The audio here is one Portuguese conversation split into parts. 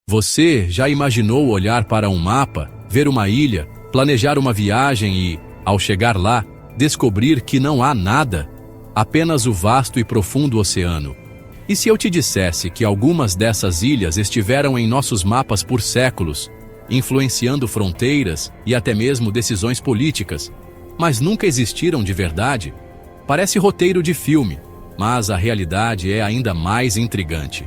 Você já imaginou olhar para um mapa, ver uma ilha, planejar uma viagem e, ao chegar lá, descobrir que não há nada? Apenas o vasto e profundo oceano. E se eu te dissesse que algumas dessas ilhas estiveram em nossos mapas por séculos, influenciando fronteiras e até mesmo decisões políticas, mas nunca existiram de verdade? Parece roteiro de filme, mas a realidade é ainda mais intrigante.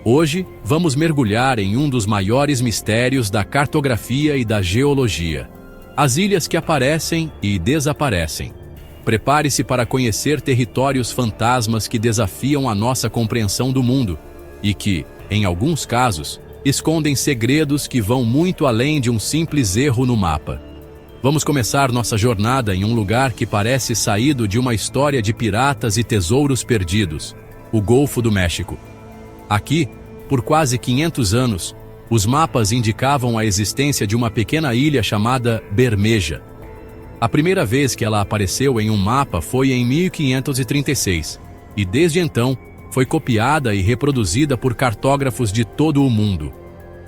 Hoje, vamos mergulhar em um dos maiores mistérios da cartografia e da geologia: as ilhas que aparecem e desaparecem. Prepare-se para conhecer territórios fantasmas que desafiam a nossa compreensão do mundo e que, em alguns casos, escondem segredos que vão muito além de um simples erro no mapa. Vamos começar nossa jornada em um lugar que parece saído de uma história de piratas e tesouros perdidos: o Golfo do México. Aqui, por quase 500 anos, os mapas indicavam a existência de uma pequena ilha chamada Bermeja. A primeira vez que ela apareceu em um mapa foi em 1536, e desde então foi copiada e reproduzida por cartógrafos de todo o mundo.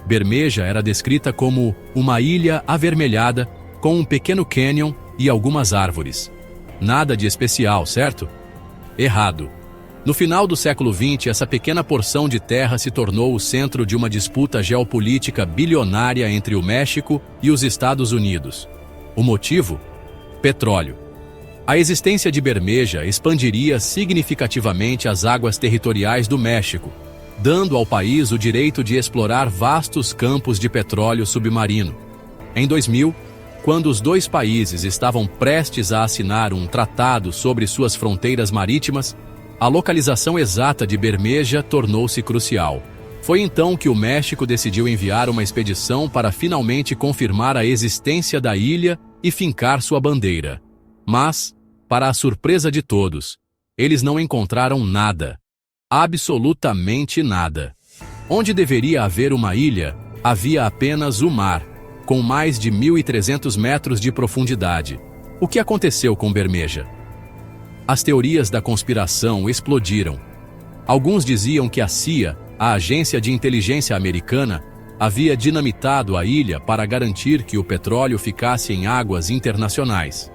Bermeja era descrita como uma ilha avermelhada com um pequeno cânion e algumas árvores. Nada de especial, certo? Errado. No final do século XX, essa pequena porção de terra se tornou o centro de uma disputa geopolítica bilionária entre o México e os Estados Unidos. O motivo? Petróleo. A existência de Bermeja expandiria significativamente as águas territoriais do México, dando ao país o direito de explorar vastos campos de petróleo submarino. Em 2000, quando os dois países estavam prestes a assinar um tratado sobre suas fronteiras marítimas, a localização exata de Bermeja tornou-se crucial. Foi então que o México decidiu enviar uma expedição para finalmente confirmar a existência da ilha e fincar sua bandeira. Mas, para a surpresa de todos, eles não encontraram nada. Absolutamente nada. Onde deveria haver uma ilha, havia apenas o mar, com mais de 1.300 metros de profundidade. O que aconteceu com Bermeja? As teorias da conspiração explodiram. Alguns diziam que a CIA, a agência de inteligência americana, havia dinamitado a ilha para garantir que o petróleo ficasse em águas internacionais.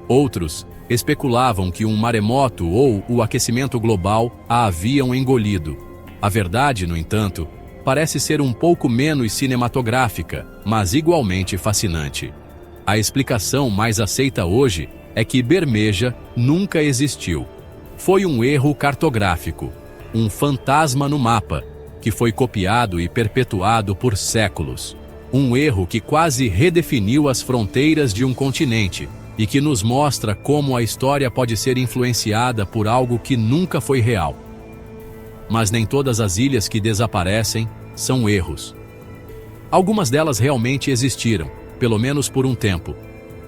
Outros especulavam que um maremoto ou o aquecimento global a haviam engolido. A verdade, no entanto, parece ser um pouco menos cinematográfica, mas igualmente fascinante. A explicação mais aceita hoje é que Bermeja nunca existiu. Foi um erro cartográfico, um fantasma no mapa, que foi copiado e perpetuado por séculos. Um erro que quase redefiniu as fronteiras de um continente e que nos mostra como a história pode ser influenciada por algo que nunca foi real. Mas nem todas as ilhas que desaparecem são erros. Algumas delas realmente existiram, pelo menos por um tempo.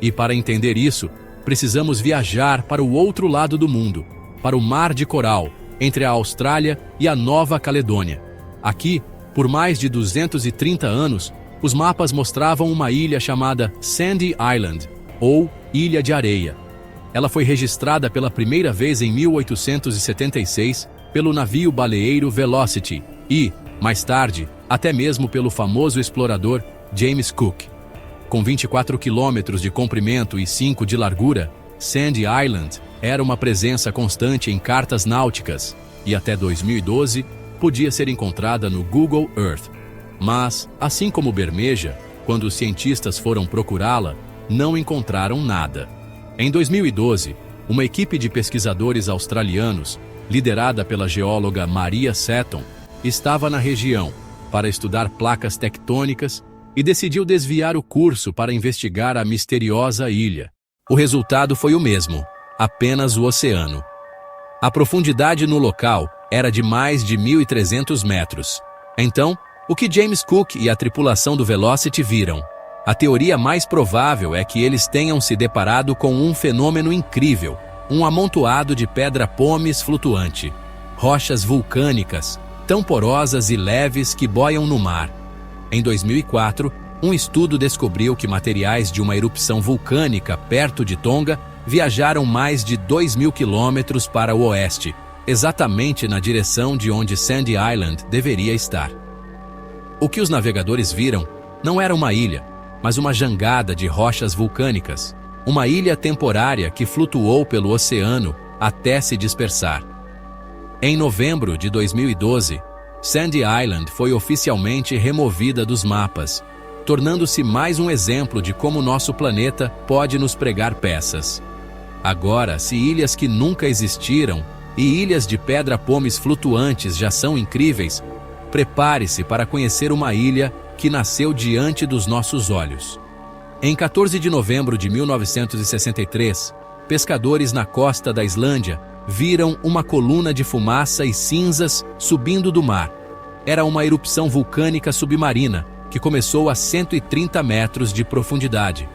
E para entender isso, precisamos viajar para o outro lado do mundo, para o Mar de Coral, entre a Austrália e a Nova Caledônia. Aqui, por mais de 230 anos, os mapas mostravam uma ilha chamada Sandy Island, ou Ilha de Areia. Ela foi registrada pela primeira vez em 1876 pelo navio baleeiro Velocity e, mais tarde, até mesmo pelo famoso explorador James Cook. Com 24 quilômetros de comprimento e 5 de largura, Sandy Island era uma presença constante em cartas náuticas e até 2012 podia ser encontrada no Google Earth. Mas, assim como Bermeja, quando os cientistas foram procurá-la, não encontraram nada. Em 2012, uma equipe de pesquisadores australianos, liderada pela geóloga Maria Seton, estava na região para estudar placas tectônicas e decidiu desviar o curso para investigar a misteriosa ilha. O resultado foi o mesmo, apenas o oceano. A profundidade no local era de mais de 1.300 metros. Então, o que James Cook e a tripulação do Velocity viram? A teoria mais provável é que eles tenham se deparado com um fenômeno incrível, um amontoado de pedra pómez flutuante, rochas vulcânicas, tão porosas e leves que boiam no mar. Em 2004, um estudo descobriu que materiais de uma erupção vulcânica perto de Tonga viajaram mais de 2.000 quilômetros para o oeste, exatamente na direção de onde Sandy Island deveria estar. O que os navegadores viram não era uma ilha, mas uma jangada de rochas vulcânicas, uma ilha temporária que flutuou pelo oceano até se dispersar. Em novembro de 2012, Sandy Island foi oficialmente removida dos mapas, tornando-se mais um exemplo de como nosso planeta pode nos pregar peças. Agora, se ilhas que nunca existiram e ilhas de pedra-pomes flutuantes já são incríveis, prepare-se para conhecer uma ilha que nasceu diante dos nossos olhos. Em 14 de novembro de 1963, pescadores na costa da Islândia viram uma coluna de fumaça e cinzas subindo do mar. Era uma erupção vulcânica submarina que começou a 130 metros de profundidade.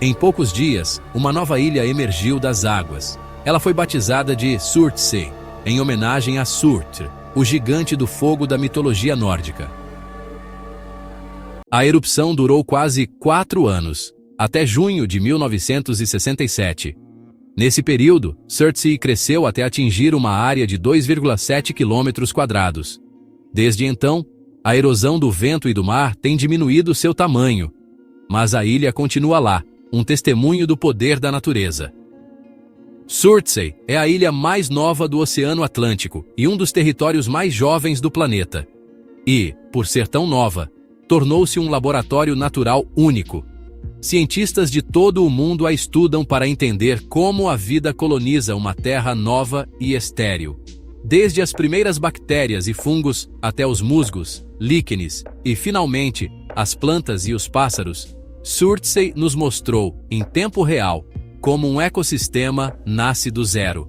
Em poucos dias, uma nova ilha emergiu das águas. Ela foi batizada de Surtsey, em homenagem a Surtr, o gigante do fogo da mitologia nórdica. A erupção durou quase 4 anos, até junho de 1967. Nesse período, Surtsey cresceu até atingir uma área de 2,7 km². Desde então, a erosão do vento e do mar tem diminuído seu tamanho, mas a ilha continua lá, um testemunho do poder da natureza. Surtsey é a ilha mais nova do Oceano Atlântico e um dos territórios mais jovens do planeta. E, por ser tão nova, tornou-se um laboratório natural único. Cientistas de todo o mundo a estudam para entender como a vida coloniza uma terra nova e estéril. Desde as primeiras bactérias e fungos até os musgos, líquenes e, finalmente, as plantas e os pássaros, Surtsey nos mostrou, em tempo real, como um ecossistema nasce do zero.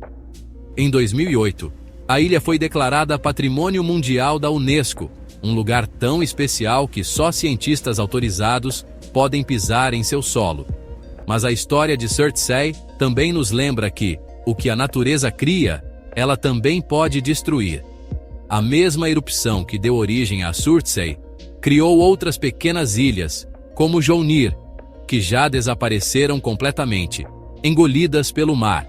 Em 2008, a ilha foi declarada Patrimônio Mundial da Unesco, um lugar tão especial que só cientistas autorizados podem pisar em seu solo. Mas a história de Surtsey também nos lembra que, o que a natureza cria, ela também pode destruir. A mesma erupção que deu origem a Surtsey criou outras pequenas ilhas, como Jounir, que já desapareceram completamente, engolidas pelo mar.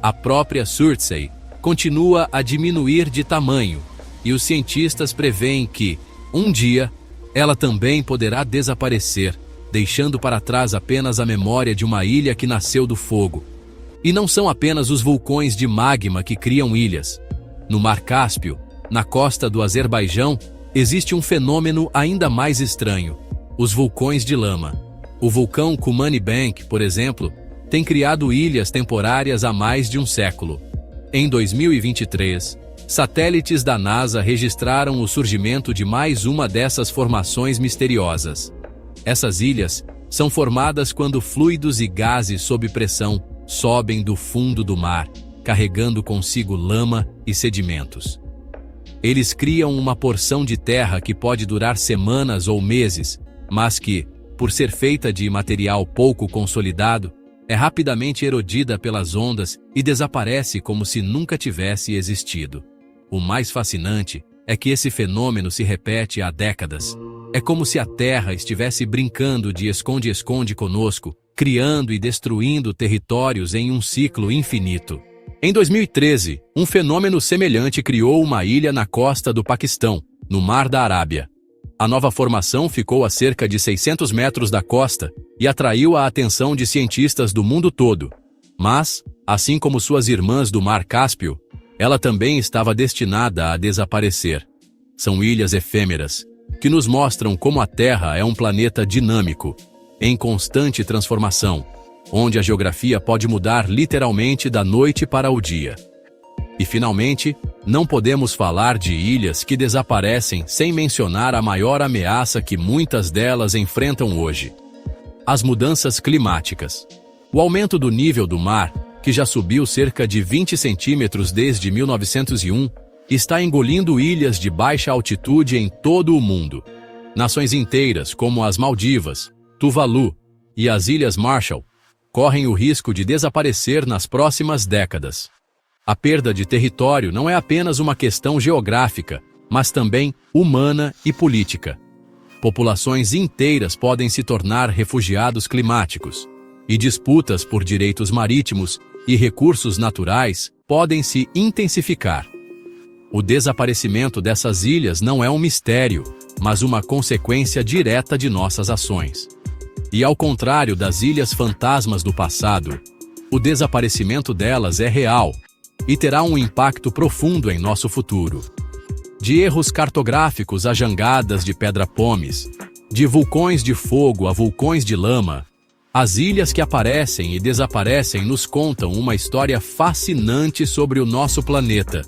A própria Surtsey continua a diminuir de tamanho, e os cientistas preveem que, um dia, ela também poderá desaparecer, deixando para trás apenas a memória de uma ilha que nasceu do fogo. E não são apenas os vulcões de magma que criam ilhas. No Mar Cáspio, na costa do Azerbaijão, existe um fenômeno ainda mais estranho: os vulcões de lama. O vulcão Kumani Bank, por exemplo, tem criado ilhas temporárias há mais de um século. Em 2023, satélites da NASA registraram o surgimento de mais uma dessas formações misteriosas. Essas ilhas são formadas quando fluidos e gases sob pressão sobem do fundo do mar, carregando consigo lama e sedimentos. Eles criam uma porção de terra que pode durar semanas ou meses, mas que, por ser feita de material pouco consolidado, é rapidamente erodida pelas ondas e desaparece como se nunca tivesse existido. O mais fascinante é que esse fenômeno se repete há décadas. É como se a Terra estivesse brincando de esconde-esconde conosco, criando e destruindo territórios em um ciclo infinito. Em 2013, um fenômeno semelhante criou uma ilha na costa do Paquistão, no Mar da Arábia. A nova formação ficou a cerca de 600 metros da costa e atraiu a atenção de cientistas do mundo todo. Mas, assim como suas irmãs do Mar Cáspio, ela também estava destinada a desaparecer. São ilhas efêmeras, que nos mostram como a Terra é um planeta dinâmico, em constante transformação, onde a geografia pode mudar literalmente da noite para o dia. E, finalmente, não podemos falar de ilhas que desaparecem sem mencionar a maior ameaça que muitas delas enfrentam hoje: as mudanças climáticas. O aumento do nível do mar, que já subiu cerca de 20 centímetros desde 1901, está engolindo ilhas de baixa altitude em todo o mundo. Nações inteiras, como as Maldivas, Tuvalu e as Ilhas Marshall, correm o risco de desaparecer nas próximas décadas. A perda de território não é apenas uma questão geográfica, mas também humana e política. Populações inteiras podem se tornar refugiados climáticos, e disputas por direitos marítimos e recursos naturais podem se intensificar. O desaparecimento dessas ilhas não é um mistério, mas uma consequência direta de nossas ações. E ao contrário das ilhas fantasmas do passado, o desaparecimento delas é real e terá um impacto profundo em nosso futuro. De erros cartográficos a jangadas de pedra-pomes, de vulcões de fogo a vulcões de lama, as ilhas que aparecem e desaparecem nos contam uma história fascinante sobre o nosso planeta.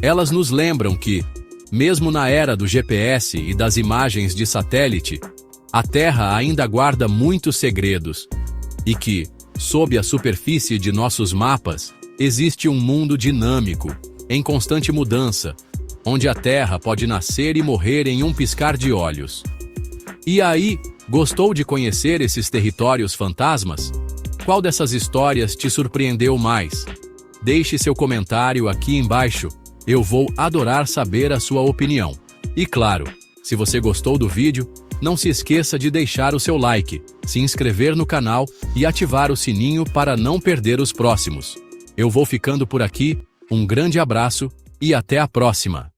Elas nos lembram que, mesmo na era do GPS e das imagens de satélite, a Terra ainda guarda muitos segredos e que, sob a superfície de nossos mapas, existe um mundo dinâmico, em constante mudança, onde a Terra pode nascer e morrer em um piscar de olhos. E aí, gostou de conhecer esses territórios fantasmas? Qual dessas histórias te surpreendeu mais? Deixe seu comentário aqui embaixo. Eu vou adorar saber a sua opinião. E claro, se você gostou do vídeo, não se esqueça de deixar o seu like, se inscrever no canal e ativar o sininho para não perder os próximos. Eu vou ficando por aqui, um grande abraço e até a próxima!